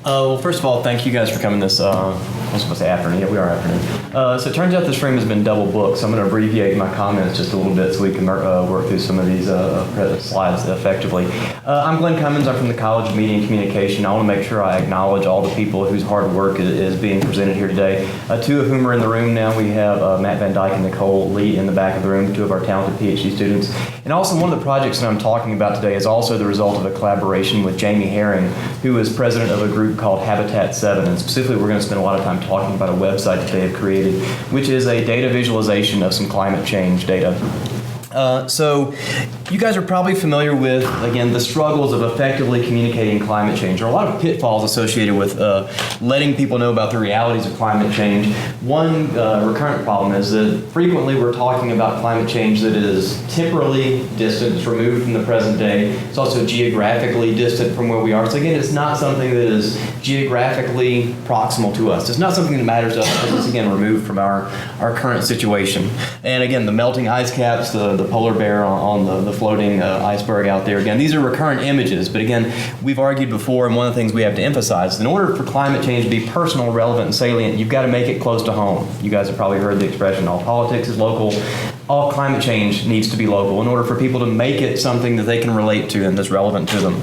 Well, first of all, thank you guys for coming this, I was supposed to say afternoon. Yeah, we are afternoon. So it turns out this room has been double booked, so I'm going to abbreviate my comments just a little bit so we can work through some of these slides effectively. I'm Glenn Cummins. I'm from the College of Media and Communication. I want to make sure I acknowledge all the people whose hard work is being presented here today. Two of whom are in the room now. We have Matt Van Dyke and Nicole Lee in the back of the room, two of our talented PhD students. And also one of the projects that I'm talking about today is also the result of a collaboration with Jamie Herring, who is president of a group called Habitat 7. And specifically, we're going to spend a lot of time talking about a website that they have created, which is a data visualization of some climate change data. So you guys are probably familiar with, again, the struggles of effectively communicating climate change. There are a lot of pitfalls associated with letting people know about the realities of climate change. One recurrent problem is that frequently we're talking about climate change that is temporally distant, it's removed from the present day. It's also geographically distant from where we are. So again, it's not something that is geographically proximal to us. It's not something that matters to us because it's, again, removed from our current situation. And again, the melting ice caps, the polar bear on the floating iceberg out there. Again, these are recurrent images, but again, we've argued before, and one of the things we have to emphasize is in order for climate change to be personal, relevant, and salient, you've got to make it close to home. You guys have probably heard the expression, all politics is local. All climate change needs to be local in order for people to make it something that they can relate to and that's relevant to them.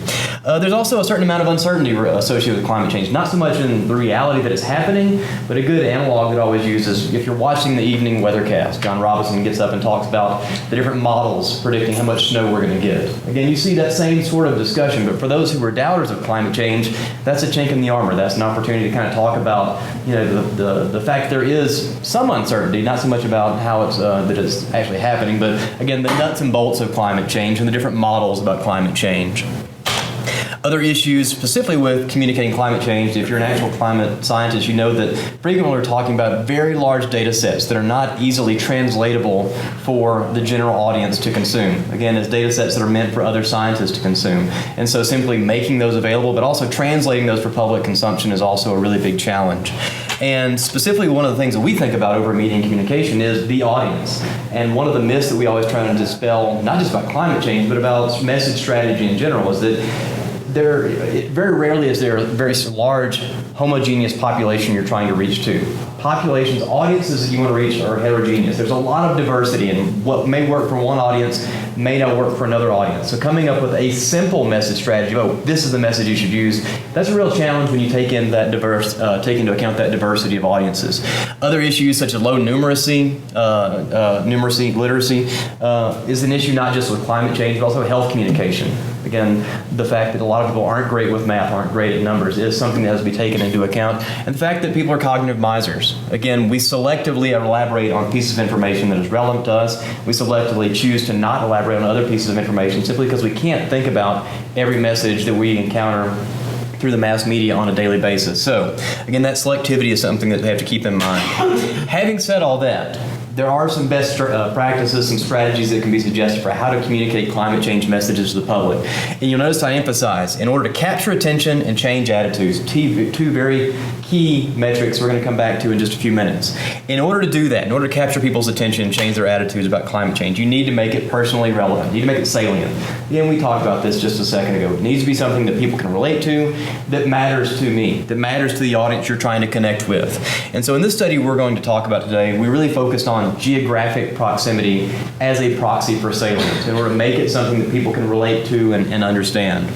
There's also a certain amount of uncertainty associated with climate change, not so much in the reality that it's happening, but a good analog that I always use is if you're watching the evening weathercast. John Robinson gets up and talks about the different models predicting how much snow we're going to get. Again, you see that same sort of discussion, but for those who are doubters of climate change, that's a chink in the armor. That's an opportunity to kind of talk about, the fact there is some uncertainty, not so much about how it's that it's actually happening, but again, the nuts and bolts of climate change and the different models about climate change. Other issues specifically with communicating climate change, if you're an actual climate scientist, you know that frequently we're talking about very large data sets that are not easily translatable for the general audience to consume. Again, as data sets that are meant for other scientists to consume. And so simply making those available, but also translating those for public consumption is also a really big challenge. And specifically, one of the things that we think about over media and communication is the audience. And one of the myths that we always try to dispel, not just about climate change, but about message strategy in general, is that very rarely is there a very large homogeneous population you're trying to reach to. Populations, audiences that you want to reach are heterogeneous. There's a lot of diversity, and what may work for one audience may not work for another audience. So coming up with a simple message strategy, this is the message you should use, that's a real challenge when you take into account that diversity of audiences. Other issues such as low literacy is an issue not just with climate change, but also health communication. Again, the fact that a lot of people aren't great with math, aren't great at numbers, is something that has to be taken into account. And the fact that people are cognitive misers. Again, we selectively elaborate on pieces of information that is relevant to us. We selectively choose to not elaborate on other pieces of information simply because we can't think about every message that we encounter through the mass media on a daily basis. So, again, that selectivity is something that we have to keep in mind. Having said all that, there are some best practices, some strategies that can be suggested for how to communicate climate change messages to the public. And you'll notice I emphasize, in order to capture attention and change attitudes, two very key metrics we're going to come back to in just a few minutes. In order to do that, in order to capture people's attention and change their attitudes about climate change, you need to make it personally relevant. You need to make it salient. Again, we talked about this just a second ago. It needs to be something that people can relate to, that matters to me, that matters to the audience you're trying to connect with. And so in this study we're going to talk about today, we really focused on geographic proximity as a proxy for salience in order to make it something that people can relate to and understand.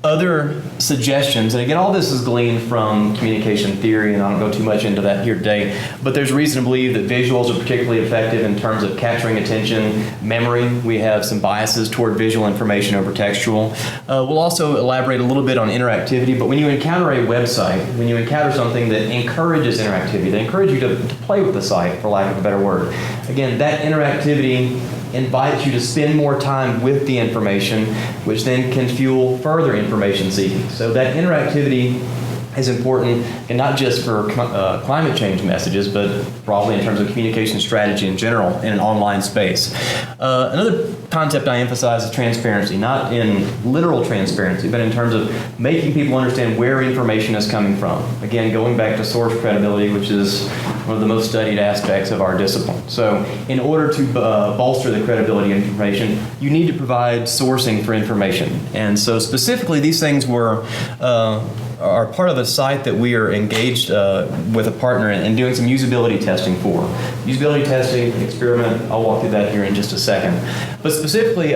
Other suggestions, and again, all this is gleaned from communication theory, and I don't go too much into that here today, but there's reason to believe that visuals are particularly effective in terms of capturing attention, memory. We have some biases toward visual information over textual. We'll also elaborate a little bit on interactivity, but when you encounter a website, when you encounter something that encourages interactivity, they encourage you to play with the site, for lack of a better word. Again, that interactivity invites you to spend more time with the information, which then can fuel further information seeking. So that interactivity is important, and not just for climate change messages, but broadly in terms of communication strategy in general in an online space. Another concept I emphasize is transparency, not in literal transparency, but in terms of making people understand where information is coming from. Again, going back to source credibility, which is one of the most studied aspects of our discipline. So in order to bolster the credibility of information, you need to provide sourcing for information. And so specifically, these things are part of a site that we are engaged with a partner in doing some usability testing for. Usability testing, experiment, I'll walk through that here in just a second. But specifically,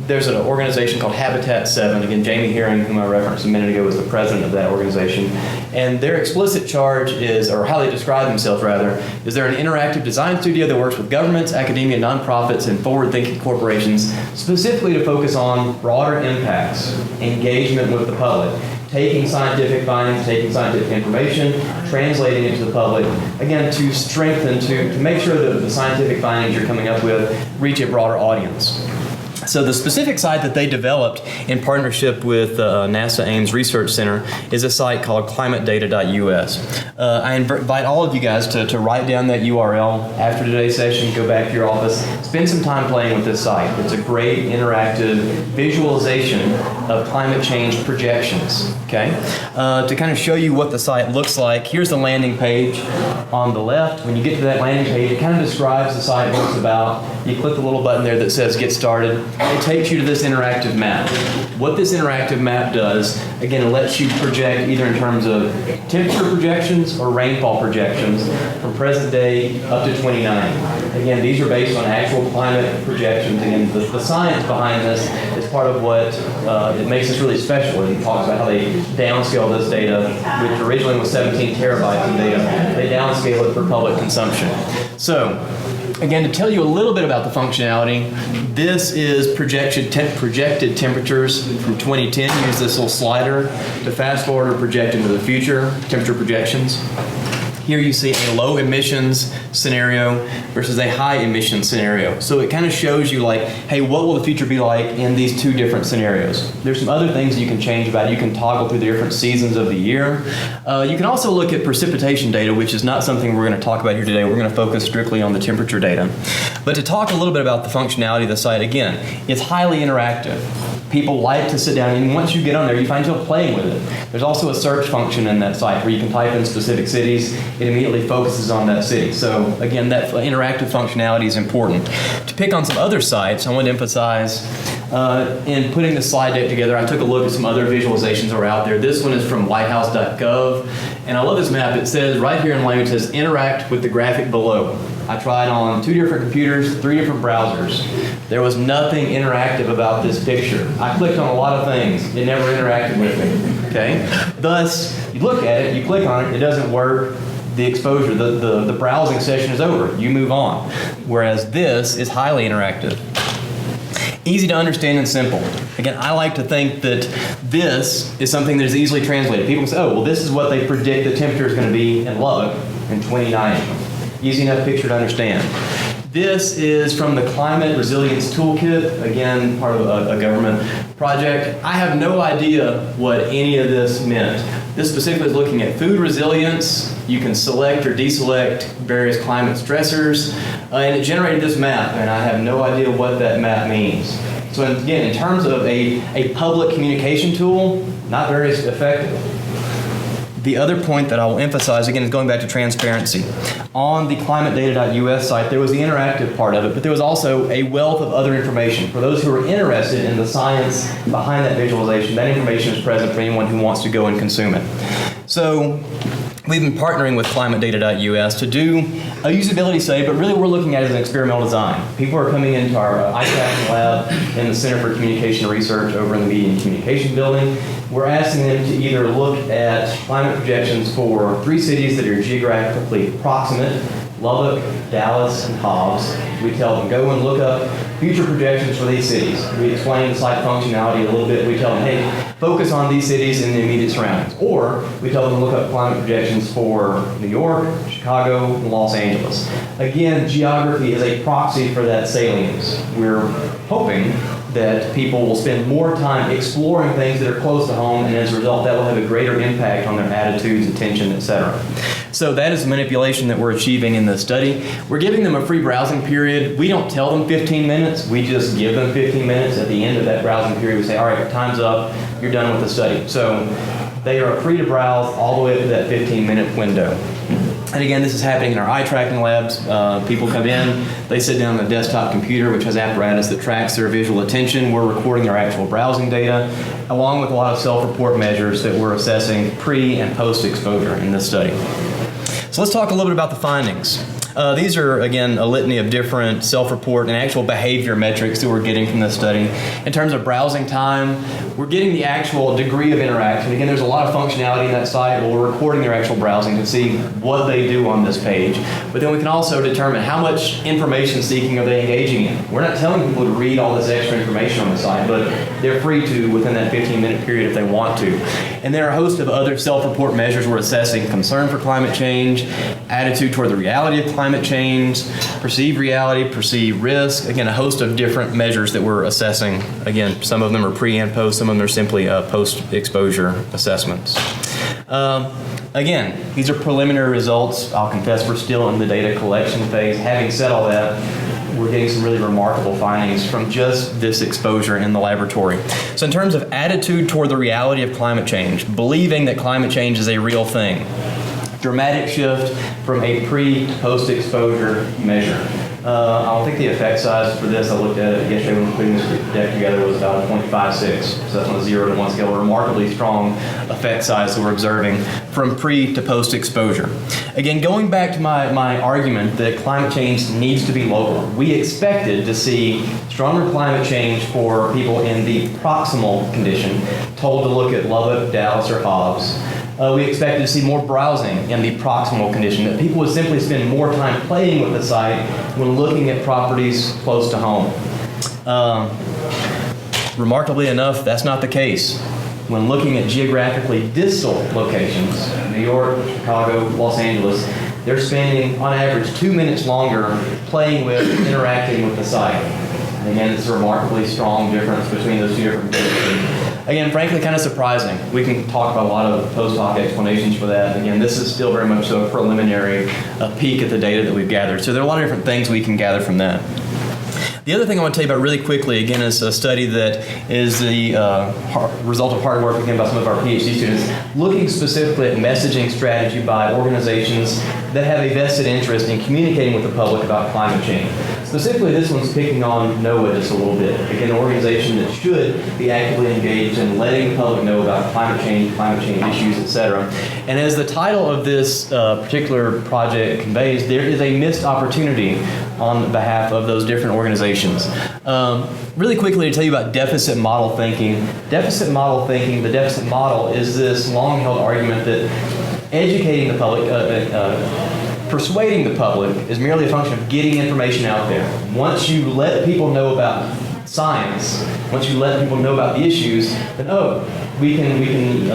there's an organization called Habitat 7. Again, Jamie Herring, whom I referenced a minute ago, was the president of that organization. And their explicit charge is, or how they describe themselves rather, is they're an interactive design studio that works with governments, academia, nonprofits, and forward-thinking corporations, specifically to focus on broader impacts, engagement with the public, taking scientific findings, taking scientific information, translating it to the public, again, to strengthen, to make sure that the scientific findings you're coming up with reach a broader audience. So the specific site that they developed in partnership with NASA Ames Research Center is a site called climatedata.us. I invite all of you guys to write down that URL after today's session, go back to your office, spend some time playing with this site. It's a great interactive visualization of climate change projections, okay? To kind of show you what the site looks like, here's the landing page on the left. When you get to that landing page, it kind of describes the site, what it's about. You click the little button there that says Get Started. It takes you to this interactive map. What this interactive map does, again, it lets you project either in terms of temperature projections or rainfall projections from present day up to 29. Again, these are based on actual climate projections. Again, the science behind this is part of what it makes this really special. It talks about how they downscale this data, which originally was 17 terabytes of data. They downscale it for public consumption. So, again, to tell you a little bit about the functionality, this is projected temperatures from 2010. Use this little slider to fast forward or project into the future, temperature projections. Here you see a low emissions scenario versus a high emissions scenario. So it kind of shows you like, hey, what will the future be like in these two different scenarios? There's some other things you can change about it. You can toggle through the different seasons of the year. You can also look at precipitation data, which is not something we're going to talk about here today. We're going to focus strictly on the temperature data. But to talk a little bit about the functionality of the site, again, it's highly interactive. People like to sit down, and once you get on there, you find yourself playing with it. There's also a search function in that site where you can type in specific cities. It immediately focuses on that city. So again, that interactive functionality is important. To pick on some other sites, I want to emphasize in putting the slide deck together, I took a look at some other visualizations that are out there. This one is from whitehouse.gov, and I love this map. It says right here in language, it says interact with the graphic below. I tried on 2 different computers, 3 different browsers. There was nothing interactive about this picture. I clicked on a lot of things. It never interacted with me, okay? Thus, you look at it, you click on it, it doesn't work. The exposure, the browsing session is over. You move on. Whereas this is highly interactive. Easy to understand and simple. Again, I like to think that this is something that is easily translated. People say, oh, well, this is what they predict the temperature is going to be in Lubbock in 2090. Easy enough picture to understand. This is from the Climate Resilience Toolkit, again, part of a government project. I have no idea what any of this meant. This specifically is looking at food resilience. You can select or deselect various climate stressors, and it generated this map, and I have no idea what that map means. So again, in terms of a public communication tool, not very effective. The other point that I will emphasize, again, is going back to transparency. On the climatedata.us site, there was the interactive part of it, but there was also a wealth of other information. For those who are interested in the science behind that visualization, that information is present for anyone who wants to go and consume it. So we've been partnering with climatedata.us to do a usability study, but really we're looking at it as an experimental design. People are coming into our ICAP lab in the Center for Communication Research over in the Media and Communication Building. We're asking them to either look at climate projections for 3 cities that are geographically proximate, Lubbock, Dallas, and Hobbs. We tell them, go and look up future projections for these cities. We explain the site functionality a little bit. We tell them, hey, focus on these cities in the immediate surroundings. Or we tell them to look up climate projections for New York, Chicago, and Los Angeles. Again, geography is a proxy for that salience. We're hoping that people will spend more time exploring things that are close to home, and as a result, that will have a greater impact on their attitudes, attention, etc. So that is the manipulation that we're achieving in this study. We're giving them a free browsing period. We don't tell them 15 minutes. We just give them 15 minutes. At the end of that browsing period, we say, all right, time's up. You're done with the study. So they are free to browse all the way up to that 15-minute window. And again, this is happening in our eye tracking labs. People come in, they sit down on a desktop computer, which has apparatus that tracks their visual attention. We're recording their actual browsing data, along with a lot of self-report measures that we're assessing pre- and post-exposure in this study. So let's talk a little bit about the findings. These are, again, a litany of different self-report and actual behavior metrics that we're getting from this study. In terms of browsing time, we're getting the actual degree of interaction. Again, there's a lot of functionality in that site, but we're recording their actual browsing to see what they do on this page. But then we can also determine how much information seeking are they engaging in. We're not telling people to read all this extra information on the site, but they're free to within that 15-minute period if they want to. And there are a host of other self-report measures we're assessing: concern for climate change, attitude toward the reality of climate change, perceived reality, perceived risk. Again, a host of different measures that we're assessing. Again, some of them are pre and post, some of them are simply post-exposure assessments. Again, these are preliminary results. I'll confess we're still in the data collection phase. Having said all that, we're getting some really remarkable findings from just this exposure in the laboratory. So in terms of attitude toward the reality of climate change, believing that climate change is a real thing, dramatic shift from a pre- to post-exposure measure. I think the effect size for this, I looked at it yesterday when we were putting this deck together, was about 0.56. So that's on a 0 to 1 scale, a remarkably strong effect size that we're observing from pre- to post-exposure. Again, going back to my argument that climate change needs to be local, we expected to see stronger climate change for people in the proximal condition, told to look at Lubbock, Dallas, or Hobbs. We expected to see more browsing in the proximal condition, that people would simply spend more time playing with the site when looking at properties close to home. Remarkably enough, that's not the case. When looking at geographically distal locations, New York, Chicago, Los Angeles, they're spending on average 2 minutes longer playing with, interacting with the site. And again, it's a remarkably strong difference between those two different conditions. Again, frankly, kind of surprising. We can talk about a lot of post-hoc explanations for that. Again, this is still very much so a preliminary peek at the data that we've gathered. So there are a lot of different things we can gather from that. The other thing I want to tell you about really quickly, again, is a study that is the result of hard work, again, by some of our PhD students, looking specifically at messaging strategy by organizations that have a vested interest in communicating with the public about climate change. Specifically, this one's picking on NOAA just a little bit. Again, an organization that should be actively engaged in letting the public know about climate change issues, etc. And as the title of this particular project conveys, there is a missed opportunity on behalf of those different organizations. Really quickly to tell you about deficit model thinking. Deficit model thinking, the deficit model is this long-held argument that educating the public, persuading the public is merely a function of getting information out there. Once you let people know about science, once you let people know about the issues, then we can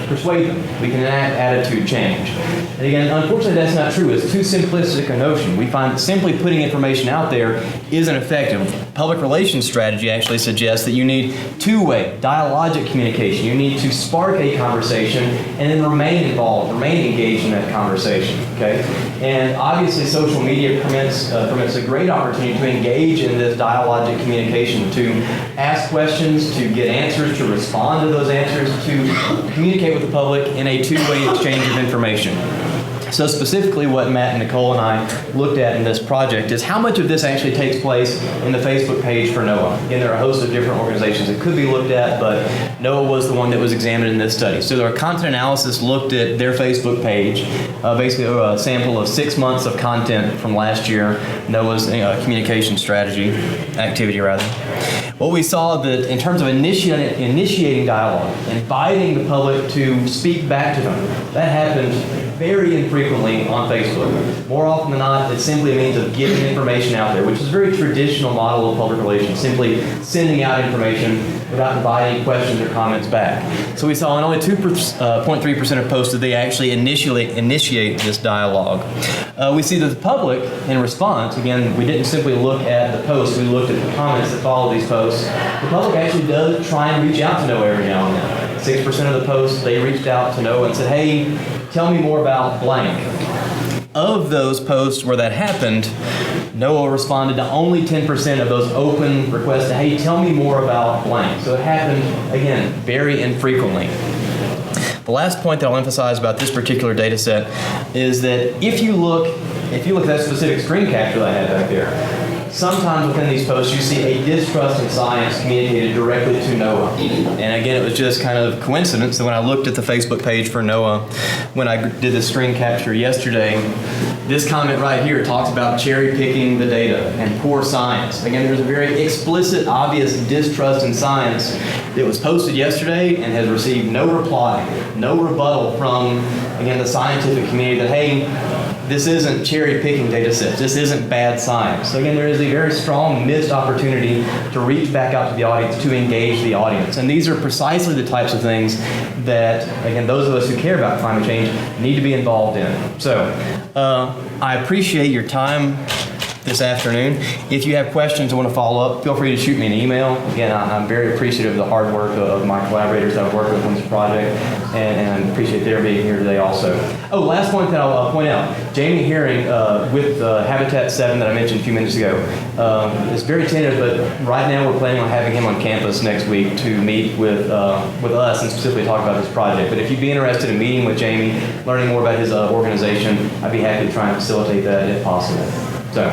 persuade them. We can enact attitude change. And again, unfortunately, that's not true. It's too simplistic a notion. We find that simply putting information out there isn't effective. Public relations strategy actually suggests that you need two-way, dialogic communication. You need to spark a conversation and then remain involved, remain engaged in that conversation. Okay? And obviously, social media permits a great opportunity to engage in this dialogic communication, to ask questions, to get answers, to respond to those answers, to communicate with the public in a two-way exchange of information. So specifically what Matt and Nicole and I looked at in this project is how much of this actually takes place in the Facebook page for NOAA. Again, there are a host of different organizations that could be looked at, but NOAA was the one that was examined in this study. So our content analysis looked at their Facebook page, basically a sample of 6 months of content from last year, NOAA's communication strategy, activity rather. What we saw that in terms of initiating dialogue, inviting the public to speak back to them, that happened very infrequently on Facebook. More often than not, it's simply a means of getting information out there, which is a very traditional model of public relations, simply sending out information without inviting questions or comments back. So we saw in only 2.3% of posts did they actually initiate this dialogue. We see that the public, in response, again, we didn't simply look at the posts, we looked at the comments that follow these posts. The public actually does try and reach out to Noah every now and then. 6% of the posts, they reached out to Noah and said, hey, tell me more about blank. Of those posts where that happened, Noah responded to only 10% of those open requests to, hey, tell me more about blank. So it happened, again, very infrequently. The last point that I'll emphasize about this particular data set is that if you look at that specific screen capture that I had back there, sometimes within these posts you see a distrust in science communicated directly to Noah. And again, it was just kind of coincidence that when I looked at the Facebook page for Noah, when I did the screen capture yesterday, this comment right here talks about cherry picking the data and poor science. Again, there's a very explicit, obvious distrust in science that was posted yesterday and has received no reply, no rebuttal from, again, the scientific community that, hey, this isn't cherry picking data sets. This isn't bad science. So again, there is a very strong missed opportunity to reach back out to the audience, to engage the audience. And these are precisely the types of things that, again, those of us who care about climate change need to be involved in. So I appreciate your time this afternoon. If you have questions or want to follow up, feel free to shoot me an email. Again, I'm very appreciative of the hard work of my collaborators that I've worked with on this project, and I appreciate their being here today also. Oh, last point that I'll point out. Jamie Herring with Habitat 7 that I mentioned a few minutes ago is very tentative, but right now we're planning on having him on campus next week to meet with us and specifically talk about this project. But if you'd be interested in meeting with Jamie, learning more about his organization, I'd be happy to try and facilitate that if possible. So.